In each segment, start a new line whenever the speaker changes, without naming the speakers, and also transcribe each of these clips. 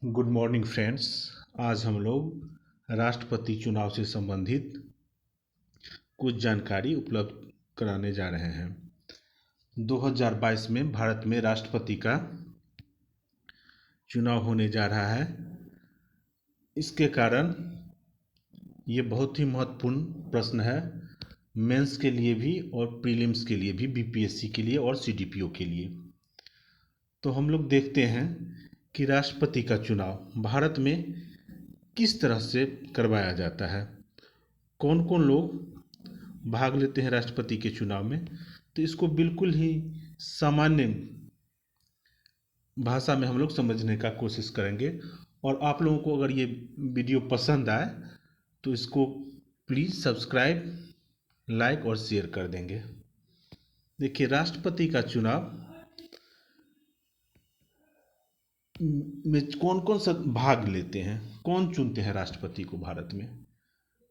Good morning friends. आज हम लोग राष्ट्रपति चुनाव से संबंधित कुछ जानकारी उपलब्ध कराने जा रहे हैं। 2022 में भारत में राष्ट्रपति का चुनाव होने जा रहा है। इसके कारण ये बहुत ही महत्वपूर्ण प्रश्न है, मेंस के लिए भी और प्रीलिम्स के लिए भी, बीपीएससी के लिए और सीडीपीओ के लिए। तो हम लोग देखते हैं कि राष्ट्रपति का चुनाव भारत में किस तरह से करवाया जाता है, कौन कौन लोग भाग लेते हैं राष्ट्रपति के चुनाव में। तो इसको बिल्कुल ही सामान्य भाषा में हम लोग समझने का कोशिश करेंगे। और आप लोगों को अगर ये वीडियो पसंद आए तो इसको प्लीज़ सब्सक्राइब, लाइक और शेयर कर देंगे। देखिए, राष्ट्रपति का चुनाव में कौन कौन सा भाग लेते हैं, कौन चुनते हैं राष्ट्रपति को भारत में।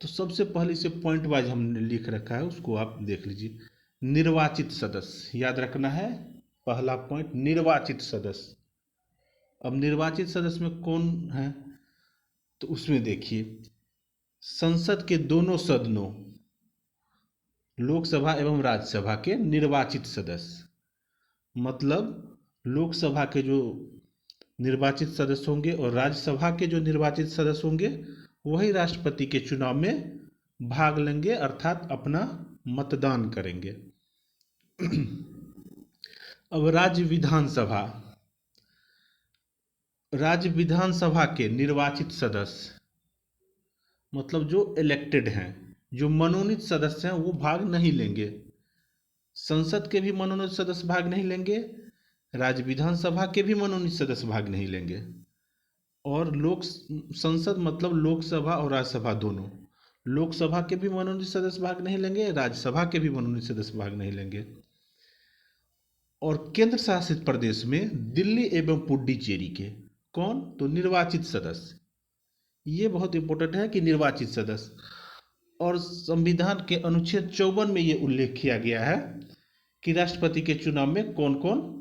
तो सबसे पहले इसे पॉइंट वाइज हमने लिख रखा है, उसको आप देख लीजिए। निर्वाचित सदस्य याद रखना है, पहला पॉइंट निर्वाचित सदस्य। अब निर्वाचित सदस्य में कौन है, तो उसमें देखिए संसद के दोनों सदनों, लोकसभा एवं राज्यसभा के निर्वाचित सदस्य, मतलब लोकसभा के जो निर्वाचित सदस्य होंगे और राज्यसभा के जो निर्वाचित सदस्य होंगे वही राष्ट्रपति के चुनाव में भाग लेंगे, अर्थात अपना मतदान करेंगे। अब राज्य विधानसभा के निर्वाचित सदस्य, मतलब जो इलेक्टेड हैं, जो मनोनीत सदस्य हैं, वो भाग नहीं लेंगे। संसद के भी मनोनीत सदस्य भाग नहीं लेंगे, राज्य विधानसभा के भी मनोनीत सदस्य भाग नहीं लेंगे। और संसद मतलब लोकसभा और राज्यसभा दोनों, लोकसभा के भी मनोनीत सदस्य भाग नहीं लेंगे, राज्यसभा के भी मनोनीत सदस्य भाग नहीं लेंगे। और केंद्र शासित प्रदेश में दिल्ली एवं पुडुचेरी के कौन, तो निर्वाचित सदस्य। ये बहुत इंपॉर्टेंट है कि निर्वाचित सदस्य। और संविधान के अनुच्छेद 54 में ये उल्लेख किया गया है कि राष्ट्रपति के चुनाव में कौन कौन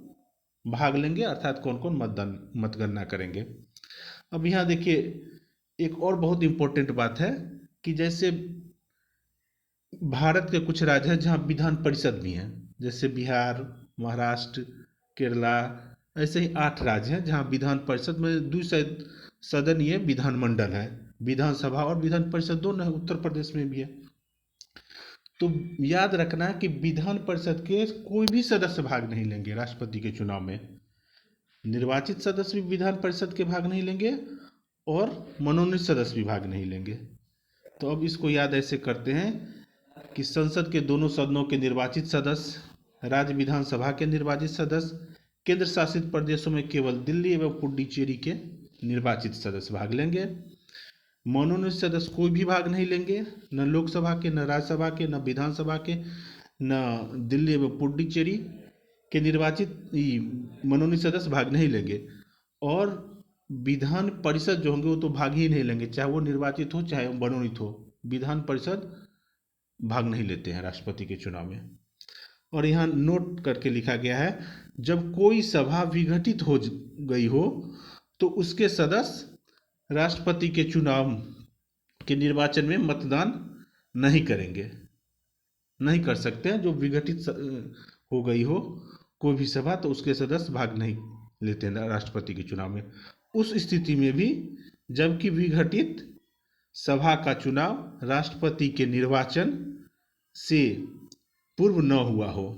भाग लेंगे, अर्थात कौन कौन मतगणना करेंगे। अब यहाँ देखिए एक और बहुत इंपॉर्टेंट बात है कि जैसे भारत के कुछ राज्य हैं जहाँ विधान परिषद भी हैं, जैसे बिहार, महाराष्ट्र, केरला, ऐसे ही 8 राज्य हैं जहाँ विधान परिषद में द्विसदनीय विधानमंडल है, विधानसभा और विधान परिषद दोनों है। उत्तर प्रदेश में भी है। तो याद रखना है कि विधान परिषद के कोई भी सदस्य भाग नहीं लेंगे राष्ट्रपति के चुनाव में। निर्वाचित सदस्य भी विधान परिषद के भाग नहीं लेंगे और मनोनीत सदस्य भी भाग नहीं लेंगे। तो अब इसको याद ऐसे करते हैं कि संसद के दोनों सदनों के निर्वाचित सदस्य, राज्य विधानसभा के निर्वाचित सदस्य, केंद्र शासित प्रदेशों में केवल दिल्ली एवं पुडुचेरी के निर्वाचित सदस्य भाग लेंगे। मनोनीत सदस्य कोई भी भाग नहीं लेंगे, न लोकसभा के, न राज्यसभा के, न विधानसभा के, न दिल्ली एवं पुडुचेरी के निर्वाचित मनोनीत सदस्य भाग नहीं लेंगे। और विधान परिषद जो होंगे वो तो भाग ही नहीं लेंगे, चाहे वो निर्वाचित हो चाहे वो मनोनीत हो, विधान परिषद भाग नहीं लेते हैं राष्ट्रपति के चुनाव में। और यहाँ नोट करके लिखा गया है, जब कोई सभा विघटित हो गई हो तो उसके सदस्य राष्ट्रपति के चुनाव के निर्वाचन में मतदान नहीं करेंगे, नहीं कर सकते हैं। जो विघटित हो गई हो कोई भी सभा तो उसके सदस्य भाग नहीं लेते हैं राष्ट्रपति के चुनाव में। उस स्थिति में भी जबकि विघटित सभा का चुनाव राष्ट्रपति के निर्वाचन से पूर्व न हुआ हो।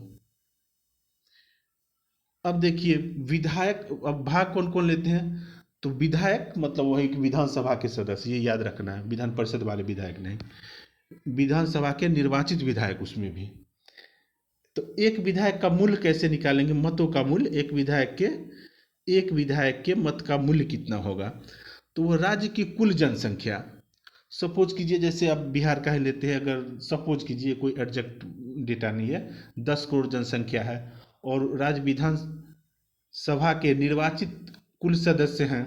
अब देखिए विधायक, अब भाग कौन कौन लेते हैं, तो विधायक मतलब वही विधानसभा के सदस्य, ये याद रखना है, विधान परिषद वाले विधायक नहीं, विधानसभा के निर्वाचित विधायक उसमें भी। तो एक विधायक का मूल्य कैसे निकालेंगे, मतों का मूल्य, एक विधायक के मत का मूल्य कितना होगा, तो वह राज्य की कुल जनसंख्या, सपोज कीजिए जैसे आप बिहार का ही लेते हैं, अगर सपोज कीजिए कोई एग्जैक्ट डेटा नहीं है, 10 करोड़ जनसंख्या है और राज्य विधान सभा के निर्वाचित कुल सदस्य हैं,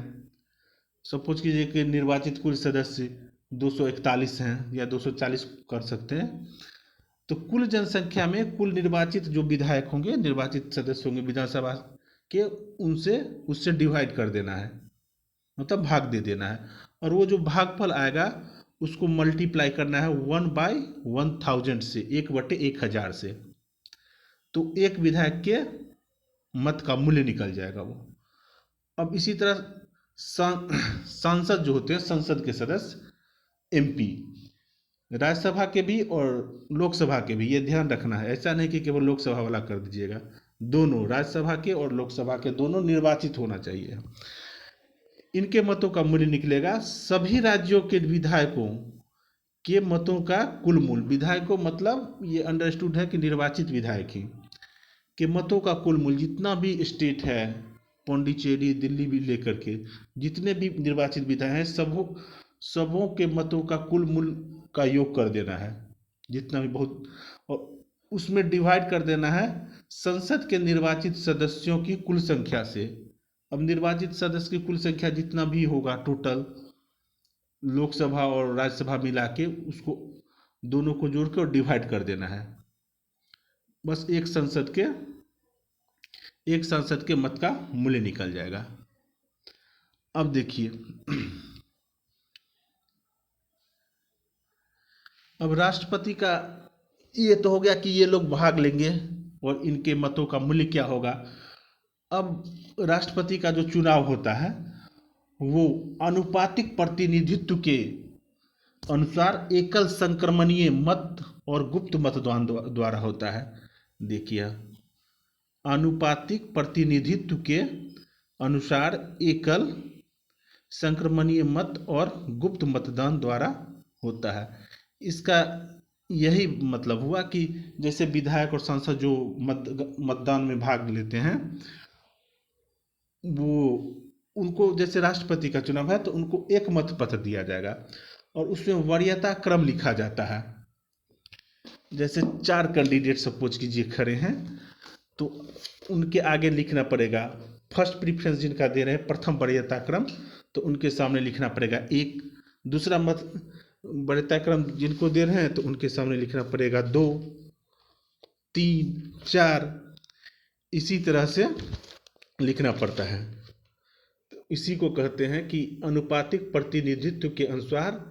सपोज कीजिए कि निर्वाचित कुल सदस्य 241 हैं या 240 कर सकते हैं। तो कुल जनसंख्या में कुल निर्वाचित जो विधायक होंगे, निर्वाचित सदस्य होंगे विधानसभा के, उससे डिवाइड कर देना है, मतलब भाग दे देना है, और वो जो भागफल आएगा उसको मल्टीप्लाई करना है 1/1000 से, 1/1000 से। तो एक विधायक के मत का मूल्य निकल जाएगा वो। अब इसी तरह सांसद जो होते हैं, संसद के सदस्य, एमपी, राज्यसभा के भी और लोकसभा के भी, ये ध्यान रखना है। ऐसा नहीं कि केवल लोकसभा वाला कर दीजिएगा, दोनों राज्यसभा के और लोकसभा के दोनों निर्वाचित होना चाहिए। इनके मतों का मूल्य निकलेगा सभी राज्यों के विधायकों के मतों का कुल मूल्य। विधायकों मतलब ये अंडरस्टूड है कि निर्वाचित विधायक ही के मतों का कुल मूल्य, जितना भी स्टेट है, पौंडीचेरी, दिल्ली भी लेकर के जितने भी निर्वाचित विधायक हैं, सबों के मतों का कुल मूल्य का योग कर देना है, जितना भी बहुत, और उसमें डिवाइड कर देना है संसद के निर्वाचित सदस्यों की कुल संख्या से। अब निर्वाचित सदस्य की कुल संख्या जितना भी होगा टोटल, लोकसभा और राज्यसभा मिला के, उसको दोनों को जोड़ के और डिवाइड कर देना है। बस एक सांसद के मत का मूल्य निकल जाएगा। अब देखिए, अब राष्ट्रपति का ये तो हो गया कि ये लोग भाग लेंगे और इनके मतों का मूल्य क्या होगा। अब राष्ट्रपति का जो चुनाव होता है वो आनुपातिक प्रतिनिधित्व के अनुसार एकल संक्रमणीय मत और गुप्त मतदान द्वारा होता है। देखिए, आनुपातिक प्रतिनिधित्व के अनुसार एकल संक्रमणीय मत और गुप्त मतदान द्वारा होता है। इसका यही मतलब हुआ कि जैसे विधायक और सांसद जो मतदान में भाग लेते हैं, वो उनको, जैसे राष्ट्रपति का चुनाव है तो उनको एक मत पत्र दिया जाएगा और उसमें वरीयता क्रम लिखा जाता है। जैसे 4 कैंडिडेट सपोज कीजिए खड़े हैं, तो उनके आगे लिखना पड़ेगा फर्स्ट प्रीफरेंस जिनका दे रहे हैं, प्रथम वरीयता क्रम, तो उनके सामने लिखना पड़ेगा 1। दूसरा मत वरीयता क्रम जिनको दे रहे हैं तो उनके सामने लिखना पड़ेगा 2, 3, 4, इसी तरह से लिखना पड़ता है। तो इसी को कहते हैं कि अनुपातिक प्रतिनिधित्व के अनुसार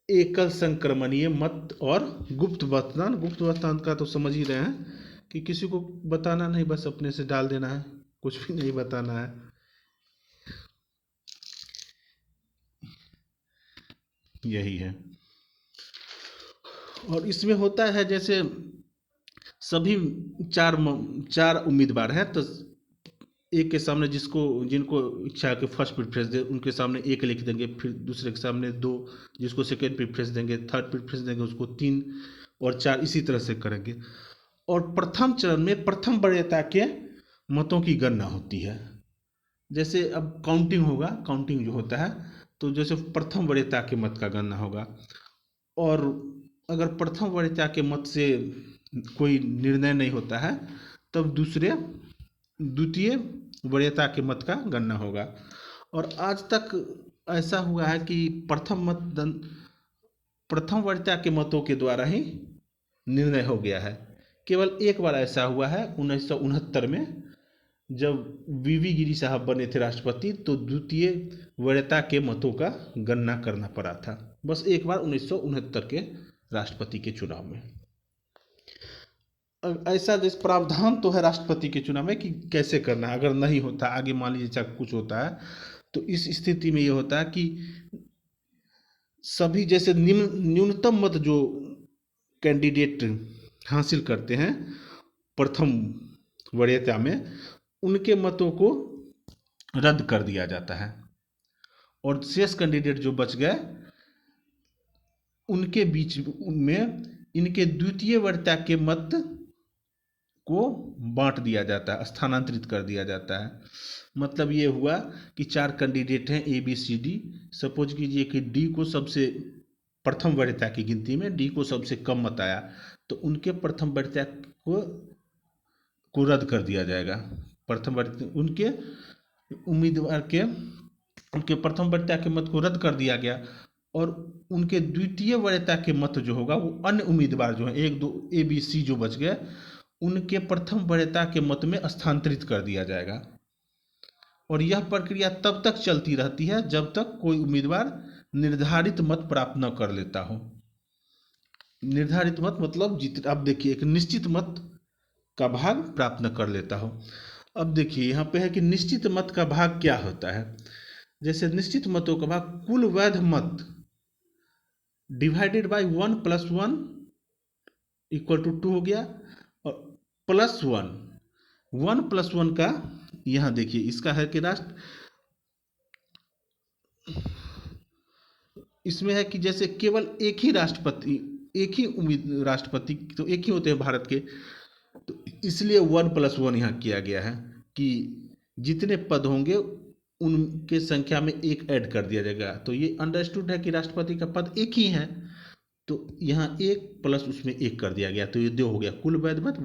एकल संक्रमणीय मत और गुप्त मतदान। गुप्त मतदान का तो समझ ही रहे हैं कि किसी को बताना नहीं, बस अपने से डाल देना है, कुछ भी नहीं बताना है। यही है। और इसमें होता है जैसे सभी चार उम्मीदवार हैं, तो एक के सामने जिनको इच्छा है कि फर्स्ट प्रेफरेंस दे, उनके सामने 1 लिख देंगे, फिर दूसरे के सामने 2, जिसको सेकेंड प्रेफरेंस देंगे, थर्ड प्रेफरेंस देंगे उसको 3 और 4, इसी तरह से करेंगे। और प्रथम चरण में प्रथम वरीयता के मतों की गणना होती है। जैसे अब काउंटिंग होगा, काउंटिंग जो होता है, तो जैसे प्रथम वरीयता के मत का गणना होगा, और अगर प्रथम वरीयता के मत से कोई निर्णय नहीं होता है तब द्वितीय वरीयता के मत का गणना होगा। और आज तक ऐसा हुआ है कि प्रथम वरीयता के मतों के द्वारा ही निर्णय हो गया है। केवल एक बार ऐसा हुआ है 1969 में, जब वीवी गिरी साहब बने थे राष्ट्रपति, तो द्वितीय वरीयता के मतों का गणना करना पड़ा था। बस एक बार 1969 के राष्ट्रपति के चुनाव में। ऐसा जैसे प्रावधान तो है राष्ट्रपति के चुनाव में कि कैसे करना है। अगर नहीं होता, आगे मान लीजिए कुछ होता है, तो इस स्थिति में ये होता है कि सभी जैसे न्यूनतम मत जो कैंडिडेट हासिल करते हैं प्रथम वरीयता में, उनके मतों को रद्द कर दिया जाता है, और शेष कैंडिडेट जो बच गए उनके बीच में इनके द्वितीय वरीयता के मत को बांट दिया जाता है, स्थानांतरित कर दिया जाता है। मतलब ये हुआ कि 4 कैंडिडेट हैं ABCD, सपोज कीजिए कि डी को सबसे, प्रथम वरीयता की गिनती में डी को सबसे कम मत आया, तो उनके प्रथम वरीयता को रद्द कर दिया जाएगा। प्रथम वरीयता उनके उम्मीदवार के, उनके प्रथम वरीयता के मत को रद्द कर दिया गया, और उनके द्वितीय वरीयता के मत जो होगा वो अन्य उम्मीदवार जो हैं 1, 2, ABC जो बच गए, उनके प्रथम वरीयता के मत में स्थानांतरित कर दिया जाएगा। और यह प्रक्रिया तब तक चलती रहती है जब तक कोई उम्मीदवार निर्धारित मत प्राप्त न कर लेता हो। निर्धारित मत मतलब अब देखिए एक निश्चित मत का भाग प्राप्त न कर लेता हो। अब देखिए यहाँ पे है कि निश्चित मत का भाग क्या होता है। जैसे निश्चित मतों का भाग कुल वैध मत डिवाइडेड बाय 1+1 इक्वल टू 2 हो गया, और +1, 1+1 का यहाँ देखिए इसका है कि इसमें है कि जैसे केवल एक ही राष्ट्रपति, एक ही राष्ट्रपति तो एक ही होते हैं भारत के, तो इसलिए 1+1 यहाँ किया गया है कि जितने पद होंगे उनके संख्या में एक ऐड कर दिया जाएगा। तो ये अंडरस्टूड है कि राष्ट्रपति का पद एक ही है, तो यहाँ एक प्लस उसमें एक कर दिया गया, तो ये 2 हो गया। कुल वैध मत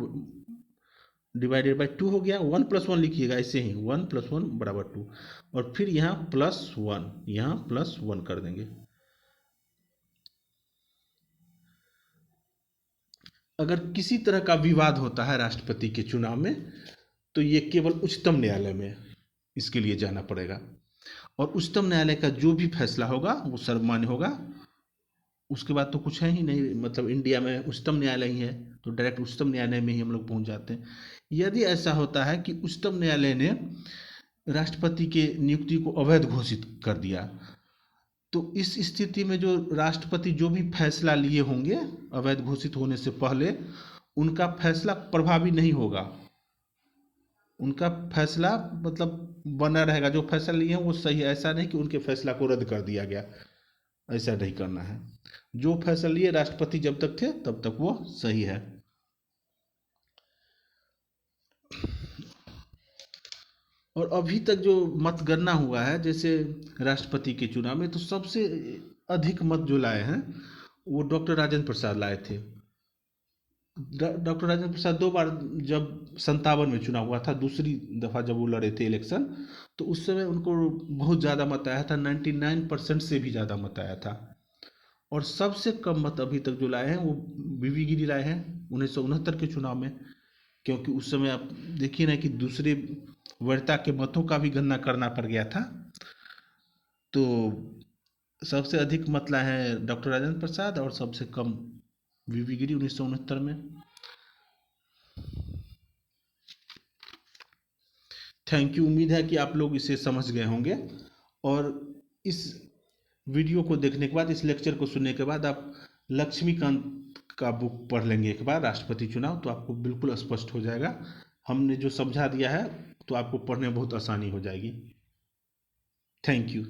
डिवाइडेड बाय 2 हो गया। 1+1 लिखिएगा ऐसे ही, 1+1 = 2, और फिर यहाँ +1, यहाँ +1 कर देंगे। अगर किसी तरह का विवाद होता है राष्ट्रपति के चुनाव में, तो ये केवल उच्चतम न्यायालय में इसके लिए जाना पड़ेगा, और उच्चतम न्यायालय का जो भी फैसला होगा वो सर्वमान्य होगा। उसके बाद तो कुछ है ही नहीं, मतलब इंडिया में उच्चतम न्यायालय ही है, तो डायरेक्ट उच्चतम न्यायालय में ही हम लोग पहुंच जाते हैं। यदि ऐसा होता है कि उच्चतम न्यायालय ने राष्ट्रपति के नियुक्ति को अवैध घोषित कर दिया, तो इस स्थिति में जो राष्ट्रपति जो भी फैसला लिए होंगे अवैध घोषित होने से पहले, उनका फैसला प्रभावी नहीं होगा। उनका फैसला मतलब बना रहेगा, जो फैसला लिए हैं वो सही है। ऐसा नहीं कि उनके फैसला को रद्द कर दिया गया, ऐसा नहीं करना है। जो फैसला लिए राष्ट्रपति जब तक थे तब तक वो सही है। और अभी तक जो मतगणना हुआ है जैसे राष्ट्रपति के चुनाव में, तो सबसे अधिक मत जो लाए हैं वो डॉक्टर राजेंद्र प्रसाद लाए थे। डॉक्टर राजेंद्र प्रसाद 2 बार, जब 57 में चुनाव हुआ था, दूसरी दफ़ा जब वो लड़े थे इलेक्शन, तो उस समय उनको बहुत ज़्यादा मत आया था, 99% से भी ज़्यादा मत आया था। और सबसे कम मत अभी तक जो लाए हैं वो बीवी गिरी लाए हैं 1969 के चुनाव में, क्योंकि उस समय आप देखिए ना कि दूसरे वरीयता के मतों का भी गणना करना पड़ गया था। तो सबसे अधिक मत लाए हैं डॉक्टर राजेंद्र प्रसाद, और सबसे कम बीवी गिरी 1969 में। Thank you. उम्मीद है कि आप लोग इसे समझ गए होंगे, और इस वीडियो को देखने के बाद, इस लेक्चर को सुनने के बाद आप लक्ष्मीकांत का बुक पढ़ लेंगे एक बार, राष्ट्रपति चुनाव, तो आपको बिल्कुल स्पष्ट हो जाएगा। हमने जो समझा दिया है तो आपको पढ़ने में बहुत आसानी हो जाएगी। Thank you.